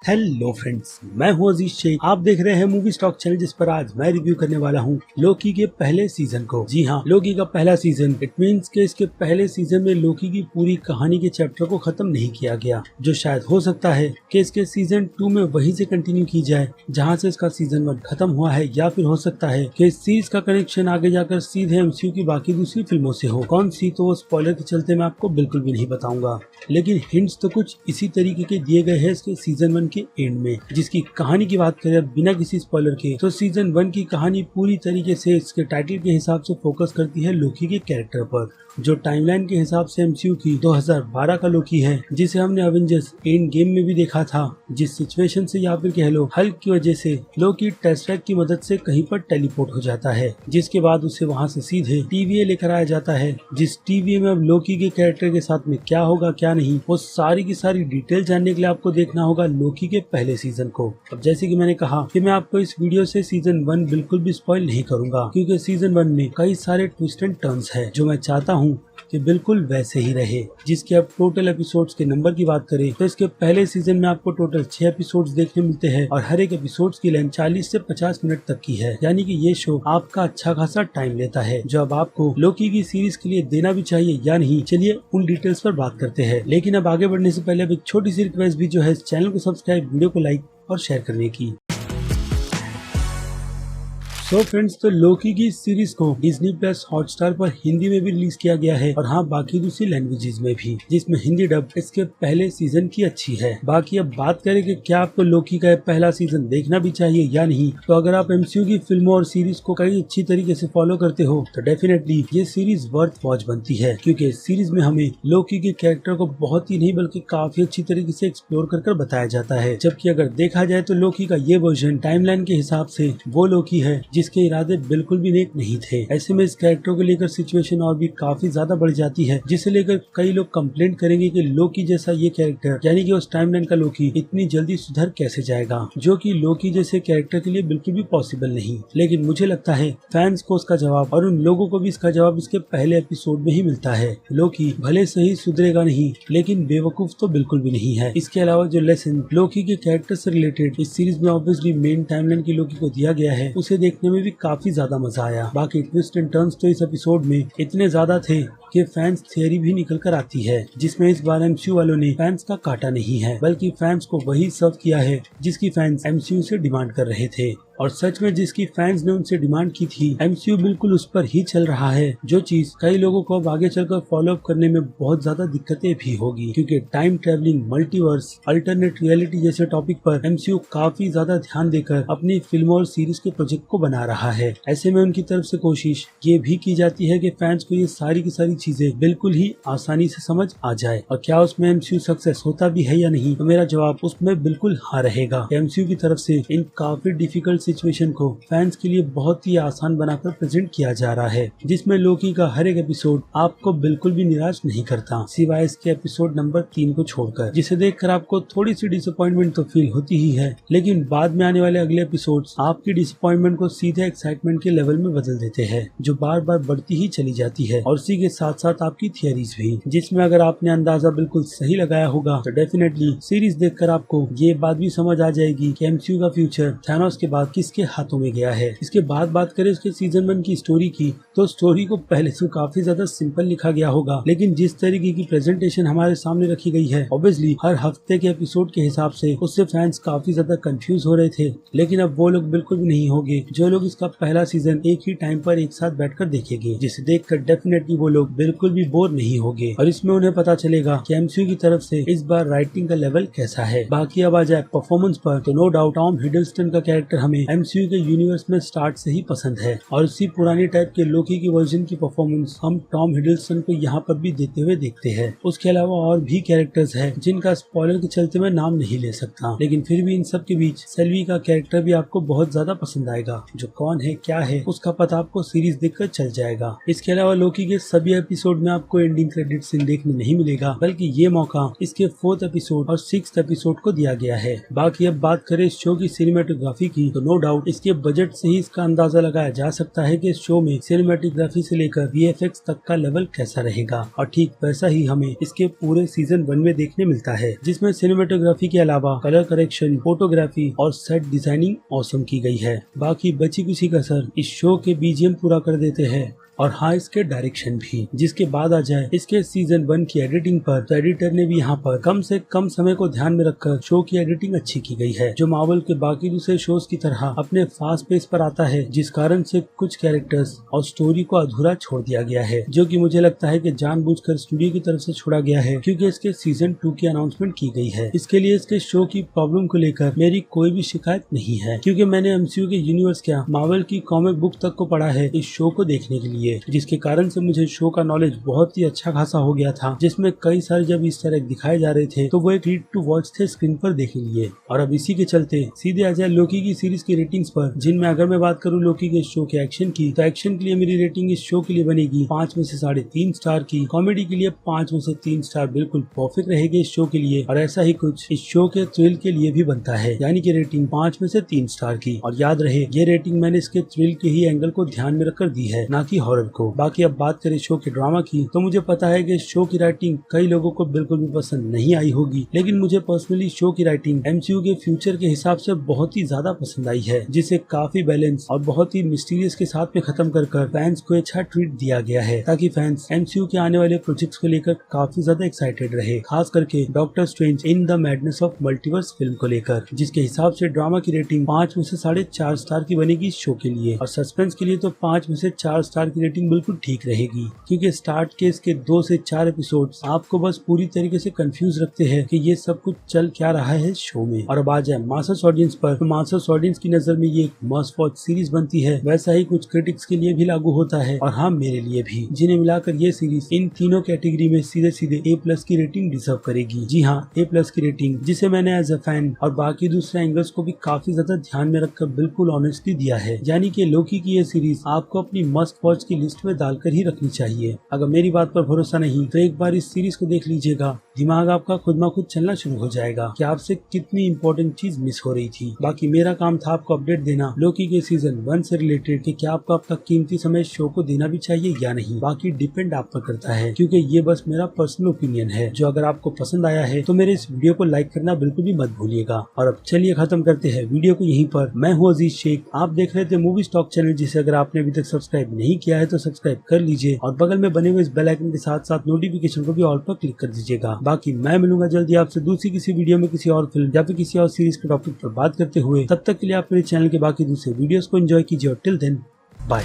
Hello friends, मैं हूं अजीज शेख। आप देख रहे हैं मूवी स्टॉक चैनल, जिस पर आज मैं रिव्यू करने वाला हूं लोकी के पहले सीजन को। जी हां, लोकी का पहला सीजन। इट मींस के इसके पहले सीजन में लोकी की पूरी कहानी के चैप्टर को खत्म नहीं किया गया, जो शायद हो सकता है कि इसके सीजन 2 में वहीं से कंटिन्यू की जाए जहां से इसका सीजन 1 खत्म हुआ है, या फिर हो सकता है कि इस सीरीज का कनेक्शन आगे जाकर सीधे एमसीयू की बाकी दूसरी फिल्मों से हो। कौन सी, तो वो स्पॉइलर के चलते मैं आपको बिल्कुल भी नहीं बताऊंगा, लेकिन हिंट्स तो कुछ इसी तरीके के दिए गए हैं इसके सीजन 1 के एंड में। जिसकी कहानी की बात करें बिना किसी स्पॉइलर के, तो सीजन 1 की कहानी पूरी तरीके से इसके टाइटल के हिसाब से फोकस करती है लोकी के कैरेक्टर पर, जो टाइमलाइन के हिसाब से एमसीयू की 2012 का लोकी है, जिसे हमने अवेंजर्स एंड गेम में भी देखा था। जिस सिचुएशन से, या फिर कह लो हल्क की वजह से, लोकी टेस्ट्रैक की मदद से कहीं पर टेलीपोर्ट हो जाता है, जिसके बाद उसे वहां से सीधे टीवीए लेकर आया जाता है। जिस टीवीए में अब लोकी के कैरेक्टर के साथ में क्या होगा क्या नहीं, वो सारी की सारी डिटेल जानने के लिए आपको देखना होगा लोकी के पहले सीजन को। अब जैसे कि मैंने कहा कि मैं आपको इस वीडियो से सीजन 1 बिल्कुल भी स्पॉइल नहीं करूंगा, क्योंकि सीजन 1 में कई सारे ट्विस्ट एंड टर्न्स है जो मैं चाहता हूँ कि बिल्कुल वैसे ही रहे। जिसके अब टोटल एपिसोड्स के नंबर की बात करें तो इसके पहले सीजन में आपको टोटल 6 एपिसोड्स देखने मिलते हैं, और हर एक एपिसोड्स की लेंथ 40 से 50 मिनट तक की है। यानी कि ये शो आपका अच्छा खासा टाइम लेता है, जो अब आपको लोकी की सीरीज के लिए देना भी चाहिए या नहीं, चलिए उन डिटेल्स पर बात करते हैं। लेकिन अब आगे बढ़ने से पहले अब एक छोटी सी रिक्वेस्ट भी, जो है चैनल को सब्सक्राइब, वीडियो को लाइक और शेयर करने की। सो फ्रेंड्स, तो लोकी की सीरीज को डिज्नी प्लस हॉटस्टार पर हिंदी में भी रिलीज किया गया है, और हाँ, बाकी दूसरी लैंग्वेजेस में भी, जिसमें हिंदी डब इसके पहले सीजन की अच्छी है। बाकी अब बात करें कि क्या आपको लोकी का पहला सीजन देखना भी चाहिए या नहीं, तो अगर आप एमसीयू की फिल्मों और सीरीज को कई अच्छी तरीके से फॉलो करते हो तो डेफिनेटली ये सीरीज वर्थ वॉच बनती है, क्योंकि इस सीरीज में हमें लोकी के कैरेक्टर को बहुत ही नहीं बल्कि काफी अच्छी तरीके से एक्सप्लोर कर बताया जाता है। जबकि अगर देखा जाए तो लोकी का ये वर्जन टाइमलाइन के हिसाब से वो लोकी है जिसके इरादे बिल्कुल भी नेक नहीं थे। ऐसे में इस कैरेक्टर को लेकर सिचुएशन और भी काफी ज्यादा बढ़ जाती है, जिसे लेकर कई लोग कंप्लेंट करेंगे कि लोकी जैसा ये कैरेक्टर, यानी कि उस टाइमलाइन का लोकी, इतनी जल्दी सुधर कैसे जाएगा, जो कि लोकी जैसे कैरेक्टर के लिए बिल्कुल भी पॉसिबल नहीं। लेकिन मुझे लगता है फैंस को उसका जवाब, और उन लोगों को भी इसका जवाब इसके पहले एपिसोड में ही मिलता है। लोकी भले सही सुधरेगा नहीं, लेकिन बेवकूफ तो बिल्कुल भी नहीं है। इसके अलावा जो लेसन लोकी के कैरेक्टर से रिलेटेड इस सीरीज में ऑब्वियसली मेन टाइमलाइन की लोकी को दिया गया है, उसे देखने में भी काफी ज्यादा मजा आया। बाकी ट्विस्ट एंड टर्न्स तो इस एपिसोड में इतने ज्यादा थे कि फैंस थियरी भी निकल कर आती है, जिसमें इस बार एमसीयू वालों ने फैंस का काटा नहीं है, बल्कि फैंस को वही सर्व किया है जिसकी फैंस एमसीयू से डिमांड कर रहे थे। और सच में जिसकी फैंस ने उनसे डिमांड की थी, एमसीयू बिल्कुल उस पर ही चल रहा है, जो चीज कई लोगों को अब आगे चलकर फॉलो अप करने में बहुत ज्यादा दिक्कतें भी होगी, क्योंकि time travelling, multiverse, alternate reality जैसे टॉपिक पर एमसीयू काफी ज्यादा ध्यान देकर अपनी फिल्मों और सीरीज के प्रोजेक्ट को बना रहा है। ऐसे में उनकी तरफ से कोशिश ये भी की जाती है कि फैंस को ये सारी की सारी चीजें बिल्कुल ही आसानी से समझ आ जाए। और क्या उसमें एमसीयू सक्सेस होता भी है या नहीं, तो मेरा जवाब उसमें बिल्कुल हाँ रहेगा। एमसीयू की तरफ से इन काफी डिफिकल्ट सिचुएशन को फैंस के लिए बहुत ही आसान बनाकर प्रेजेंट किया जा रहा है, जिसमें लोकी का हर एक एपिसोड आपको बिल्कुल भी निराश नहीं करता, सिवाय इसके एपिसोड नंबर 3 को छोड़कर, जिसे देखकर आपको थोड़ी सी डिसअपॉइंटमेंट तो फील होती ही है, लेकिन बाद में आने वाले अगले एपिसोड्स आपकी डिसअपॉइंटमेंट को सीधे एक्साइटमेंट के लेवल में बदल देते हैं, जो बार बार बढ़ती ही चली जाती है। और इसी के साथ साथ आपकी थियरीज भी, जिसमें अगर आपने अंदाजा बिल्कुल सही लगाया होगा तो डेफिनेटली सीरीज देखकर आपको ये बात भी समझ आ जाएगी कि एमसीयू का फ्यूचर थैनोस के बाद किसके हाथों में गया है। इसके बाद बात करें इसके सीजन 1 की स्टोरी की, तो स्टोरी को पहले से काफी ज्यादा सिंपल लिखा गया होगा, लेकिन जिस तरीके की प्रेजेंटेशन हमारे सामने रखी गई है, ऑब्वियसली हर हफ्ते के एपिसोड के हिसाब से उससे फैंस काफी ज्यादा कंफ्यूज हो रहे थे। लेकिन अब वो लोग बिल्कुल भी नहीं होंगे जो लोग इसका पहला सीजन एक ही टाइम पर एक साथ बैठकर देखेंगे, जिसे देखकर डेफिनेटली वो लोग बिल्कुल भी बोर नहीं होंगे, और इसमें उन्हें पता चलेगा कि एमसीयू की तरफ से इस बार राइटिंग का लेवल कैसा है। बाकी अब आ जाए परफॉर्मेंस पर, तो नो डाउट टॉम हिडलस्टन का कैरेक्टर हमें एमसीयू के यूनिवर्स में स्टार्ट से ही पसंद है, और इसी पुरानी टाइप के लोकी की वर्जन की परफॉर्मेंस हम टॉम हिडलस्टन को यहाँ पर भी देते हुए देखते हैं। उसके अलावा और भी कैरेक्टर्स हैं जिनका स्पॉइलर के चलते मैं नाम नहीं ले सकता, लेकिन फिर भी इन सब के बीच सेल्वी का कैरेक्टर भी आपको बहुत ज्यादा पसंद आएगा, जो कौन है क्या है उसका पता आपको सीरीज देखकर चल जाएगा। इसके अलावा लोकी के सभी एपिसोड में आपको एंडिंग क्रेडिट सीन देखने नहीं मिलेगा, बल्कि ये मौका इसके 4th एपिसोड और 6th एपिसोड को दिया गया है। बाकी अब बात करें इस शो की सिनेमेटोग्राफी की, तो नो डाउट इसके बजट से ही इसका अंदाजा लगाया जा सकता है कि इस शो में सिनेमेटोग्राफी से लेकर VFX तक का लेवल कैसा रहेगा। और ठीक वैसा ही हमें इसके पूरे सीजन 1 में देखने मिलता है, जिसमें सिनेमेटोग्राफी के अलावा कलर करेक्शन, फोटोग्राफी और सेट डिजाइनिंग ऑसम की गई है। बाकी बची कुछ कसर इस शो के BGM पूरा कर देते हैं, और हाँ इसके डायरेक्शन भी। जिसके बाद आ जाए इसके सीजन 1 की एडिटिंग पर, तो एडिटर ने भी यहाँ पर कम से कम समय को ध्यान में रखकर शो की एडिटिंग अच्छी की गई है, जो मार्वल के बाकी दूसरे शोज की तरह अपने फास्ट पेस पर आता है, जिस कारण से कुछ कैरेक्टर्स और स्टोरी को अधूरा छोड़ दिया गया है, जो कि मुझे लगता है कि जानबूझकर स्टूडियो की तरफ से छोड़ा गया है, क्योंकि इसके सीजन 2 की अनाउंसमेंट की गई है। इसके लिए इसके शो की प्रॉब्लम को लेकर मेरी कोई भी शिकायत नहीं है, क्योंकि मैंने MCU के यूनिवर्स क्या मार्वल की कॉमिक बुक तक को पढ़ा है इस शो को देखने के लिए, जिसके कारण से मुझे शो का नॉलेज बहुत ही अच्छा खासा हो गया था, जिसमें कई सारे जब इस तरह दिखाए जा रहे थे तो वो एक रीड टू वॉच थे स्क्रीन पर देखने लिए। और अब इसी के चलते सीधे आ जाए लोकी की सीरीज की रेटिंग्स पर, जिनमें अगर मैं बात करूं लोकी के शो के एक्शन की, तो एक्शन के लिए मेरी रेटिंग इस शो के लिए बनेगी 5 में से 3.5 स्टार की। कॉमेडी के लिए 5 में से 3 स्टार बिल्कुल परफेक्ट रहेगी इस शो के लिए, और ऐसा ही कुछ इस शो के थ्रिल के लिए भी बनता है, यानी कि रेटिंग 5 में से 3 स्टार की। और याद रहे ये रेटिंग मैंने इसके थ्रिल के ही एंगल को ध्यान में रखकर दी है, ना कि हॉरर को। बाकी अब बात करें शो के ड्रामा की, तो मुझे पता है कि शो की राइटिंग कई लोगों को बिल्कुल भी पसंद नहीं आई होगी, लेकिन मुझे पर्सनली शो की राइटिंग MCU के फ्यूचर के हिसाब से बहुत ही ज्यादा पसंद आई है, जिसे काफी बैलेंस और बहुत ही मिस्टीरियस के साथ में खत्म कर फैंस को अच्छा ट्रीट दिया गया है, ताकि फैंस MCU के आने वाले प्रोजेक्ट्स को लेकर काफी ज्यादा एक्साइटेड रहे, खास करके doctor strange in the madness of multiverse film को लेकर, जिसके हिसाब से ड्रामा की रेटिंग 5 में से 4.5 स्टार की बनेगी शो के लिए। और सस्पेंस के लिए तो 5 में से 4 स्टार की रेटिंग बिल्कुल ठीक रहेगी, क्योंकि स्टार्ट के इसके 2 से 4 एपिसोड्स आपको बस पूरी तरीके से कंफ्यूज रखते हैं कि ये सब कुछ चल क्या रहा है शो में। और अब आ जाए मास्टर्स ऑडियंस पर, तो मास्टर्स ऑडियंस की नजर में ये एक मस्ट वॉच सीरीज बनती है, वैसा ही कुछ क्रिटिक्स के लिए भी लागू होता है, और हाँ मेरे लिए भी, जिन्हें मिलाकर ये सीरीज इन तीनों कैटेगरी में सीधे सीधे A+ की रेटिंग डिजर्व करेगी। जी हाँ, A+ की रेटिंग, जिसे मैंने एज अ फैन और बाकी दूसरे एंगल्स को भी काफी ज्यादा ध्यान में रखकर बिल्कुल ऑनेस्टली दिया है, यानी कि लोकी की ये सीरीज आपको अपनी मस्ट वॉच की लिस्ट में डालकर ही रखनी चाहिए। अगर मेरी बात पर भरोसा नहीं तो एक बार इस सीरीज को देख लीजिएगा, दिमाग आपका खुद ब खुद चलना शुरू हो जाएगा कि आपसे कितनी इंपॉर्टेंट चीज मिस हो रही थी। बाकी मेरा काम था आपको अपडेट देना लोकी के सीजन 1 से रिलेटेड कि क्या आपको आपका कीमती समय शो को देना भी चाहिए या नहीं। बाकी डिपेंड आप पर करता है, क्योंकि ये बस मेरा पर्सनल ओपिनियन है, जो अगर आपको पसंद आया है तो मेरे इस वीडियो को लाइक करना बिल्कुल भी मत भूलिएगा। और अब चलिए खत्म करते हैं वीडियो को यहीं पर। मैं हूँ अजीज शेख, आप देख रहे थे मूवी स्टॉक चैनल, जिसे अगर आपने अभी तक सब्सक्राइब नहीं किया है तो सब्सक्राइब कर लीजिए, और बगल में बने हुए इस बेल आइकन के साथ साथ नोटिफिकेशन को भी ऑल पर क्लिक कर दीजिएगा। बाकी मैं मिलूंगा जल्दी आपसे दूसरी किसी वीडियो में किसी और फिल्म या फिर किसी और सीरीज के टॉपिक पर बात करते हुए। तब तक के लिए आप मेरे चैनल के बाकी दूसरे वीडियोस को एंजॉय कीजिए, और टिल देन बाय।